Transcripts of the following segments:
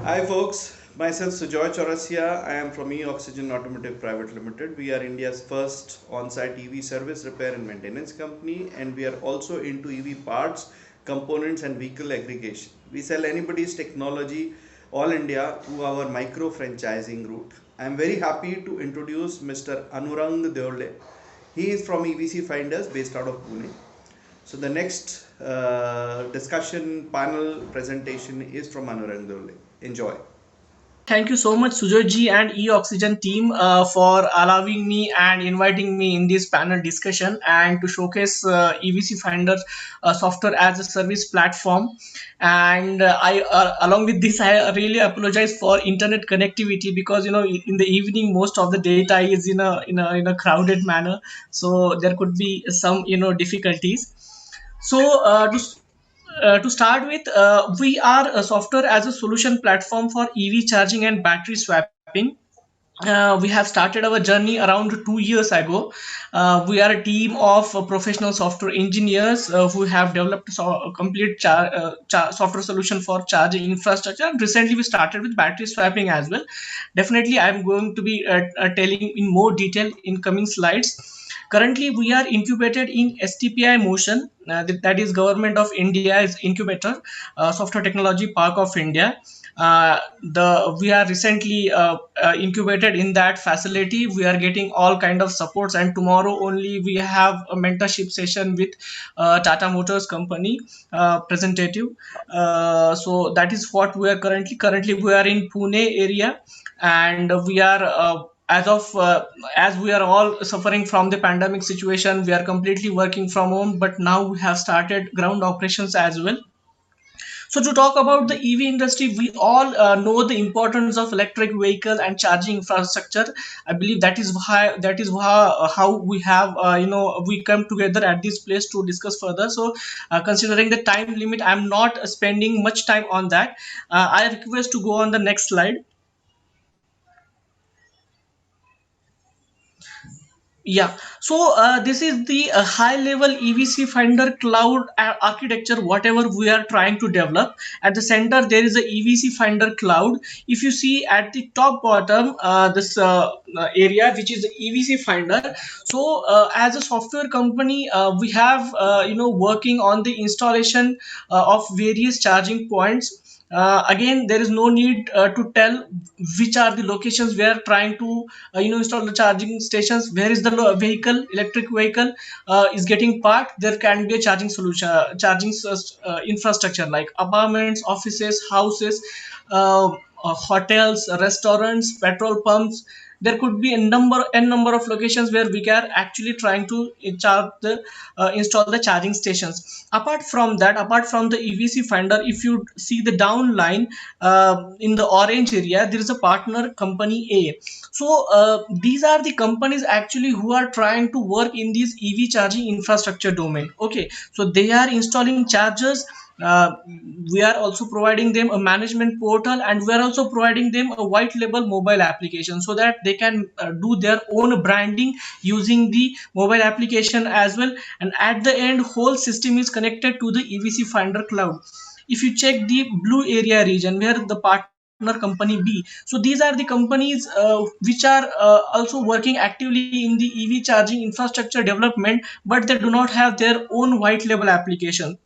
Hi folks, myself Sujoy Chaurasia. I am from E-Oxygen Automotive Private Limited. We are India's first on-site EV service repair and maintenance company, and we are also into EV parts, components and vehicle aggregation. We sell anybody's technology all India through our micro franchising route. I am very happy to introduce Mr. Anurang Deole. He is from EVC Finders based out of Pune. So the next discussion panel presentation is from Anurang Deole. Enjoy. Thank you so much, Sujoj and E-Oxygen team, for allowing me and inviting me in this panel discussion and to showcase EVC Finder software as a service platform. And along with this, I really apologize for internet connectivity because in the evening most of the data is in a crowded manner, so there could be some difficulties. So to start with, we are a software as a solution platform for EV charging and battery swapping. We have started our journey around 2 years ago. We are a team of professional software engineers who have developed a complete software solution for charging infrastructure. And recently, we started with battery swapping as well. Definitely, I'm going to be telling in more detail in coming slides. Currently, we are incubated in STPI Motion, that is Government of India's incubator, Software Technology Park of India. The We are recently incubated in that facility. We are getting all kind of supports, and tomorrow only we have a mentorship session with Tata Motors company representative. So that is what we are currently we are in Pune area, and we are as we are all suffering from the pandemic situation, we are completely working from home, but now we have started ground operations as well. So to talk about the EV industry, we all know the importance of electric vehicle and charging infrastructure. I believe how we have we come together at this place to discuss further. So considering the time limit, I'm not spending much time on that. I request to go on the next slide. Yeah, so this is the high level EVC Finder cloud architecture, whatever we are trying to develop. At the center, there is a EVC Finder cloud. If you see at the top bottom, this area, which is the EVC Finder. So, as a software company, we have, working on the installation of various charging points. Again, there is no need to tell which are the locations we are trying to install the charging stations. Where is the electric vehicle is getting parked, there can be a charging solution, infrastructure like apartments, offices, houses, hotels, restaurants, petrol pumps. There could be a number of locations where we are actually trying to install the charging stations. Apart from the EVC Finder, if you see the down line, in the orange area, there is a partner company A. So these are the companies actually who are trying to work in this EV charging infrastructure domain. Okay, so they are installing chargers. uh, we are also providing them a management portal, and we are also providing them a white label mobile application so that they can do their own branding using the mobile application as well. And at the end, whole system is connected to the EVC Finder cloud. If you check the blue area region where the partner company B, so these are the companies which are also working actively in the EV charging infrastructure development, but they do not have their own white label application.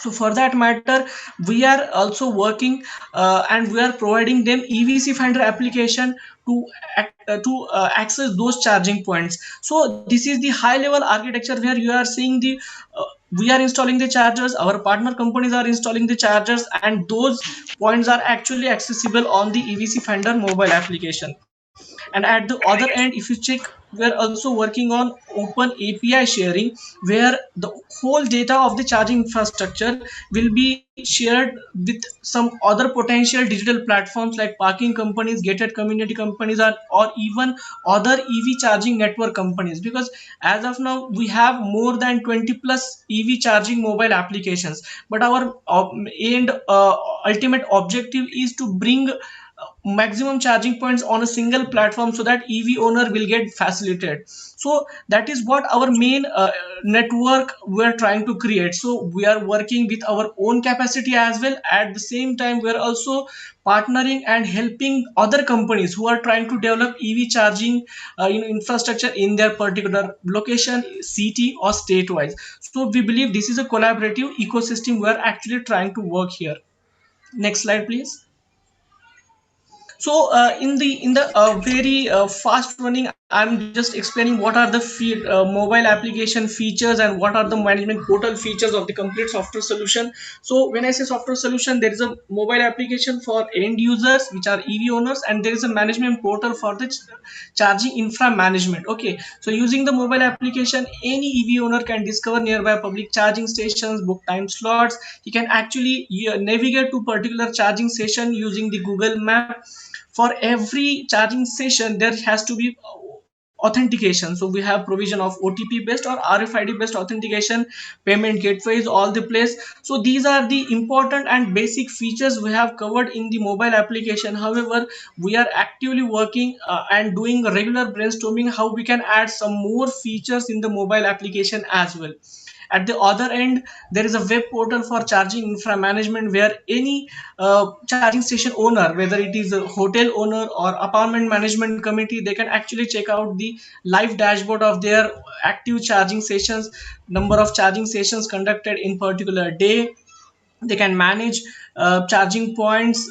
So for that matter, we are also working, and we are providing them EVC Finder application to access those charging points. So this is the high level architecture where you are seeing the we are installing the chargers, our partner companies are installing the chargers, and those points are actually accessible on the EVC Finder mobile application. And at the other end, if you check, we are also working on open API sharing, where the whole data of the charging infrastructure will be shared with some other potential digital platforms like parking companies, gated community companies, or even other EV charging network companies. Because as of now, we have more than 20 plus EV charging mobile applications, but our end ultimate objective is to bring maximum charging points on a single platform so that EV owner will get facilitated. So that is what our main network we're trying to create. So we are working with our own capacity as well. At the same time, we're also partnering and helping other companies who are trying to develop EV charging infrastructure in their particular location, city or state wise. So we believe this is a collaborative ecosystem we're actually trying to work here. Next slide, please. So in the very fast running, I'm just explaining what are the mobile application features and what are the management portal features of the complete software solution. So when I say software solution, there is a mobile application for end users, which are EV owners, and there is a management portal for the charging infra management. Okay, so using the mobile application, any EV owner can discover nearby public charging stations, book time slots. He can actually navigate to particular charging station using the Google Map. For every charging station there has to be authentication, so we have provision of OTP based or RFID based authentication, payment gateways all the place. So these are the important and basic features we have covered in the mobile application. However, we are actively working and doing regular brainstorming how we can add some more features in the mobile application as well. At the other end, there is a web portal for charging infra management where any charging station owner, whether it is a hotel owner or apartment management committee, they can actually check out the live dashboard of their active charging sessions, number of charging sessions conducted in particular day. They can manage charging points.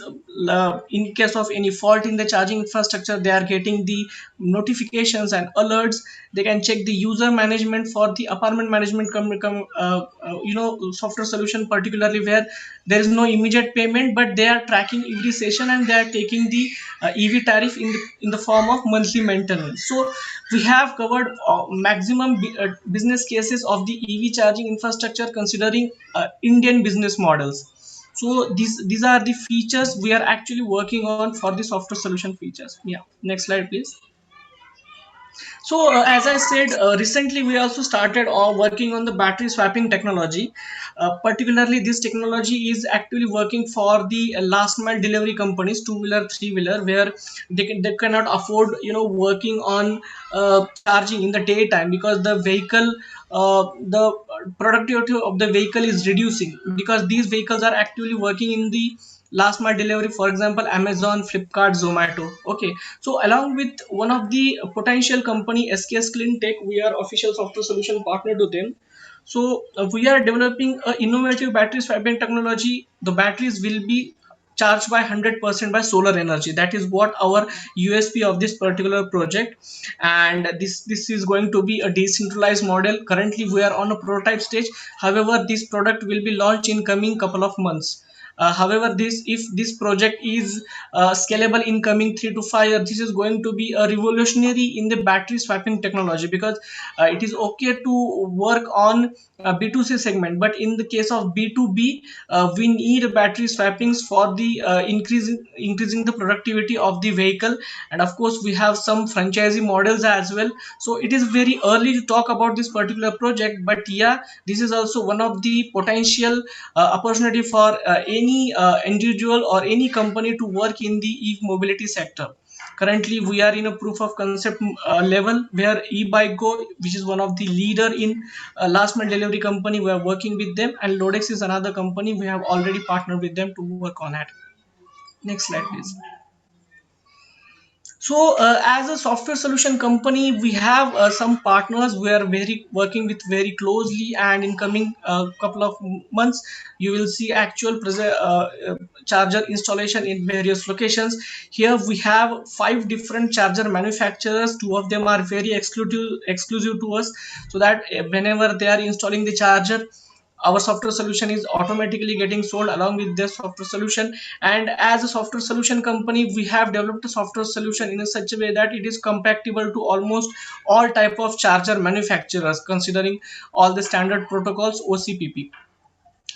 In case of any fault in the charging infrastructure, they are getting the notifications and alerts. They can check the user management for the apartment management software solution, particularly where there is no immediate payment, but they are tracking every session and they are taking the EV tariff in the form of monthly maintenance. So we have covered maximum business cases of the EV charging infrastructure considering Indian business models. So these are the features we are actually working on for the software solution features. Yeah, next slide, please. So, as I said, recently we also started working on the battery swapping technology. Particularly, this technology is actually working for the last mile delivery companies, two wheeler, three wheeler, where they cannot afford working on charging in the daytime because the productivity of the vehicle is reducing, because these vehicles are actually working in the last mile delivery, for example Amazon, Flipkart, Zomato. Okay, so along with one of the potential company SKS Clean Tech, we are official software solution partner to them. So we are developing a innovative battery swapping technology. The batteries will be charged by 100% by solar energy. That is what our USP of this particular project. And this is going to be a decentralized model. Currently we are on a prototype stage. However, this product will be launched in coming couple of months. However, this if this project is scalable in coming 3 to 5 years, this is going to be a revolutionary in the battery swapping technology, because it is okay to work on B2C segment, but in the case of B2B, we need battery swappings for the increasing the productivity of the vehicle. And of course we have some franchisee models as well. So it is very early to talk about this particular project, but yeah, this is also one of the potential opportunity for any individual or any company to work in the e-mobility sector. Currently we are in a proof of concept level, where eBikeGo, which is one of the leader in last mile delivery company, we are working with them, and Lodex is another company we have already partnered with them to work on it. Next slide, please. So, as a software solution company, we have some partners we are very working with very closely, and in coming couple of months, you will see actual charger installation in various locations. Here we have 5 different charger manufacturers. Two of them are very exclusive to us, so that whenever they are installing the charger, our software solution is automatically getting sold along with their software solution. And as a software solution company, we have developed a software solution in a such a way that it is compatible to almost all type of charger manufacturers, considering all the standard protocols OCPP.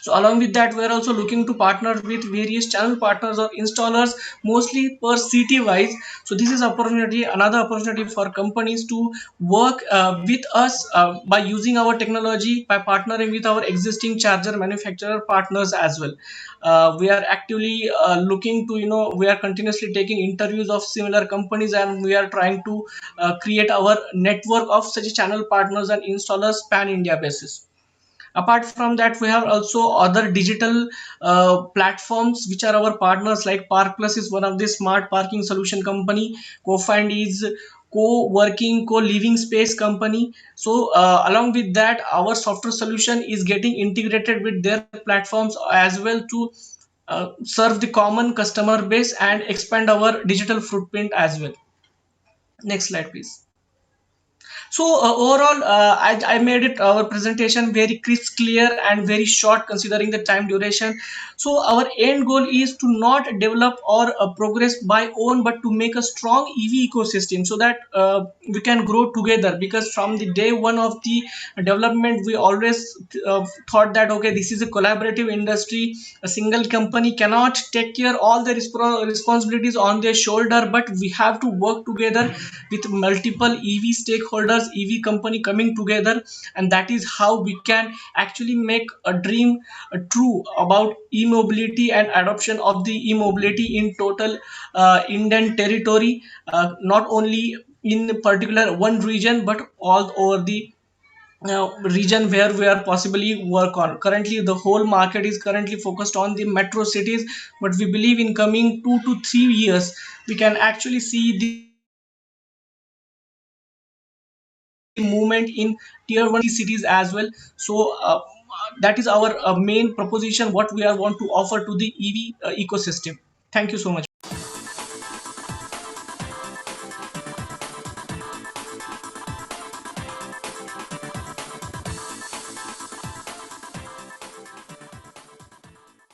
So along with that, we are also looking to partner with various channel partners or installers, mostly per city wise. So this is opportunity, another opportunity for companies to work with us by using our technology, by partnering with our existing charger manufacturer partners as well. We are actively looking to, we are continuously taking interviews of similar companies, and we are trying to create our network of such channel partners and installers pan India basis. Apart from that, we have also other digital platforms which are our partners, like Park Plus is one of the smart parking solution company. CoFind is co-working, co-living space company. So along with that, our software solution is getting integrated with their platforms as well to serve the common customer base and expand our digital footprint as well. Next slide, please. So overall, I made it our presentation very crisp, clear, and very short considering the time duration. So our end goal is to not develop or progress by own, but to make a strong EV ecosystem so that we can grow together. Because from the day one of the development, we always thought that okay, this is a collaborative industry. A single company cannot take care all the responsibilities on their shoulder, but we have to work together with multiple EV stakeholders, EV company coming together, and that is how we can actually make a dream true about e-mobility and adoption of the e-mobility in total Indian territory, not only in particular one region but all over the region where we are possibly work on. Currently, the whole market is currently focused on the metro cities, but we believe in coming 2 to 3 years, we can actually see the movement in tier 1 cities as well. So that is our main proposition what we are want to offer to the EV ecosystem. Thank you so much.